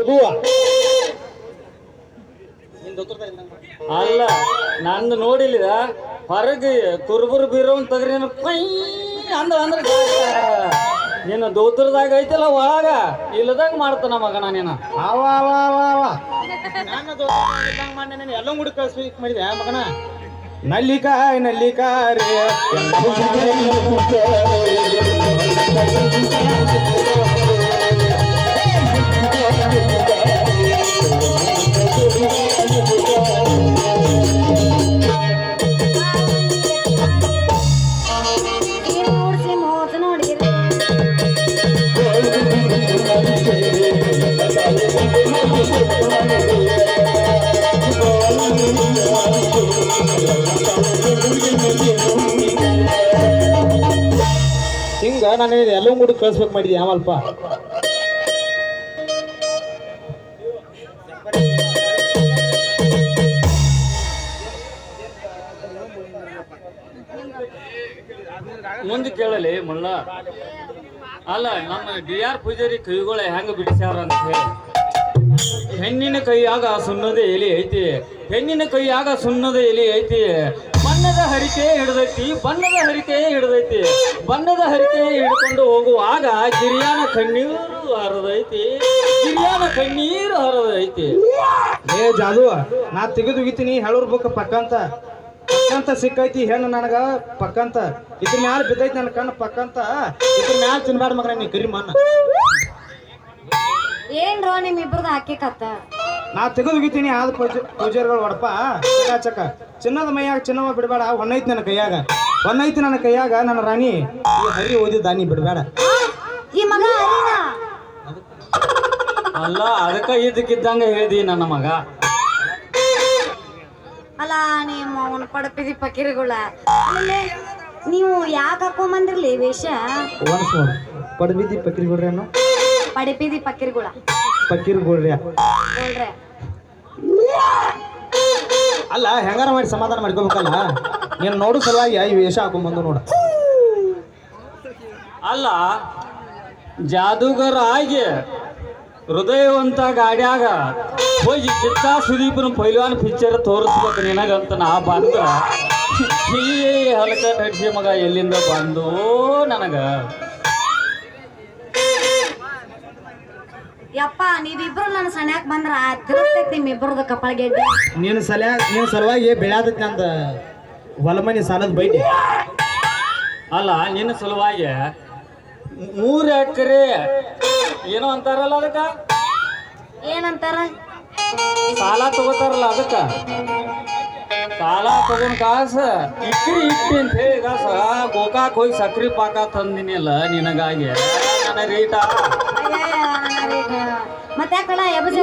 ಮಗುವ ಅಲ್ಲ ನಂದು ನೋಡಿಲ್ಲ ಹೊರಗೆ ಕುರುಬರು ಬೀರೋ ತಗ್ರಿ ಪೈ ಅಂದ ಅಂದ್ರೆ ನೀನು ದೋತ್ರದಾಗ ಐತಲ್ಲ ಒಳಗ ಇಲ್ಲದಾಗ ಮಾಡ್ತಾನ ಮಗನ ನೀನು ಅವ ಅವ ಅವ ಅವ ನನ್ನ ದೋಸ್ತ ಮಾಡಿ ಎಲ್ಲ ಮುಡಿ ಕಳ್ಸ್ಬೇಕು ಮಾಡಿದೆ ಮಗನ ನಲ್ಲಿಕಾಯ್ ನಲ್ಲಿಕಾರೆ ಹಿಂಗ ನಾನು ಎಲ್ಲ ಮುಡಿ ಕಳ್ಸ್ಬೇಕು ಮಾಡಿದ್ದೆ ಯಾವಲ್ಪ ಮುಂದೆ ಕೇಳಲಿ ಮುಳ್ಳ ಅಲ್ಲ ನಮ್ಮ DR ಪೂಜಾರಿ ಕೈಗಳ ಹೆಂಗ ಬಿಡಿಸ್ಯಾರ ಅಂತ ಹೇಳಿ ಹೆಣ್ಣಿನ ಕೈಯಾಗ ಸುಣ್ಣದ ಎಲೆ ಐತಿ ಹೆಣ್ಣಿನ ಕೈಯಾಗ ಸುಣ್ಣದ ಎಲೆ ಐತಿ ಬಣ್ಣದ ಹರಿಕೆ ಹಿಡ್ದೈತಿ ಬಣ್ಣದ ಹರಿಕೆ ಹಿಡ್ದೈತಿ ಬಣ್ಣದ ಹರಿಕೆ ಹಿಡ್ಕೊಂಡು ಹೋಗುವಾಗ ಗಿರಿಯಾನ ಕಣ್ಣೀರು ಹರಿದೈತಿ ಗಿರಿಯಾನ ಕಣ್ಣೀರು ಹರಿದೈತಿ ಏ ಜಾದು ನಾ ತೆಗೆದುಗಿತೀನಿ ಹೇಳೋರ್ ಬುಕ್ ಪಕ್ಕಂತ ಸಿಕ್ಕೈತಿ ಹೆಣ್ಣು ನನಗ ಪಕ್ಕಂತ ಇದ್ರ ಮ್ಯಾಲ ಬಿದ್ದೈತಿ ನನ್ನ ಕಣ್ಣು ಪಕ್ಕಂತ ಇದ್ರ ಮ್ಯಾಲ ತಿನ್ಬಾರ್ದು ಮಗನ ನೀ ಕರಿ ಮಣ್ಣ ಏನ್ರೋ ನಿಮ್ ಇಬ್ರದ್ದು ಹಾಕಿಕತ್ತ ನಾ ತೆಗೆದುಗಿತೀನಿ ಆದ ಪೂಜಾರಿಗಳು ಹೊಡಪ ಚಕ ಚಿನ್ನದ ಮೈಯಾಗ ಚಿನ್ನವ ಬಿಡಬೇಡ ಹೊನ್ನೈತಿ ನನ್ನ ಕೈಯಾಗ ಹೊನ್ನೈತಿ ನನ್ನ ಕೈಯಾಗ ನನ್ನ ರಾಣಿ ಈ ಹರಿ ಓದಿದ ದಾನಿ ಬಿಡಬೇಡ ಈ ಮಗ ಹರಿನ ಅಲ್ಲ ಅದಕ್ಕ ಇದಕ್ಕಿದ್ದಂಗ ಹೇಳ್ದಿ ನನ್ನ ಮಗ ಅಲ್ಲ ನಿಮ್ಮ ಅವನ ಪಡಪಿದಿ ಪಕೀರಿಗಳ ಆಮೇಲೆ ನೀವು ಯಾಕೆ ಹಾಕೊಂಬಂದ್ರಲಿ ವೇಷ ಒನ್ಸ್ ನೋಡು ಪಡ್ಬಿದ್ದಿ ಪಕ್ಕಿರಿ ಕೊಡ್ರಿ ಅಣ್ಣ ಪಡಪಿದಿ ಪಕೀರಿಗಳ ಪಕ್ಕಿರಿ ಕೊಡ್ರಿ ನೋಡ್ರೆ ಅಲ್ಲ ಹೆಂಗಾರ ಮಾಡಿ ಸಮಾಧಾನ ಮಾಡ್ಕೋಬೇಕಲ್ಲ ನೀನು ನೋಡು ಸಲುವಾಗಿ ಈ ವೇಷ ಹಾಕೊಂಡ್ಬಂದು ನೋಡ ಅಲ್ಲ ಜಾದೂಗರ ಆಗಿ ಹೃದಯವಂತ ಗಾಡ್ಯಾಗ ಹೋಗಿ ಕಿಚ್ಚ ಸುದೀಪನ ಪೈಲ್ವಾನ್ ಪಿಕ್ಚರ್ ತೋರಿಸ್ಬೇಕು ನಿನಗಂತ ನಾ ಬಂದ ಈ ಹಲಕ ನಡ್ಸಿ ಮಗ ಎಲ್ಲಿಂದ ಬಂದು ನನಗ ಯಪ್ಪ ನೀವಿಬ್ರು ನನ್ನ ಸಣ್ಯಾಕ್ ಬಂದ್ರ ತಿರುಗ್ತೈತಿ ನಿಮ್ಮಿಬ್ರದ್ದು ಕಪಾಳ ಗೆಡ್ಡೆ ನೀನು ಸಲುವಾಗಿ ಬೆಳ್ಯಾದಕ್ಕೆ ನಂದ ಹೊಲಮನಿ ಸಾಲದ ಬೈಟಿ ಅಲ್ಲ ನಿನ್ನ ಸಲುವಾಗಿ 3 ಎಕರೆ ಏನೋ ಅಂತಾರಲ್ಲ ಅದಕ್ಕ ಏನಂತಾರ ಸಾಲ ತಗೋತಾರಲ್ಲ ಅದಕ್ಕ ಸಾಲ ತಗೊಂಡ್ ಕಾಸ ಇಕ್ರಿ ಇಟ್ಟಿ ಅಂತ ಹೇಳಿ ಕಾಸ ಗೋಕಾಕ್ ಹೋಗಿ ಸಕ್ರಿ ಪಾಕ ತಂದಿನಿಲ್ಲ ನಿನಗಾಗಿ ನನ್ನ ರೇಟ ಮತ್ತೆ ಯಾಕಲ್ಲ ಎಬಸ್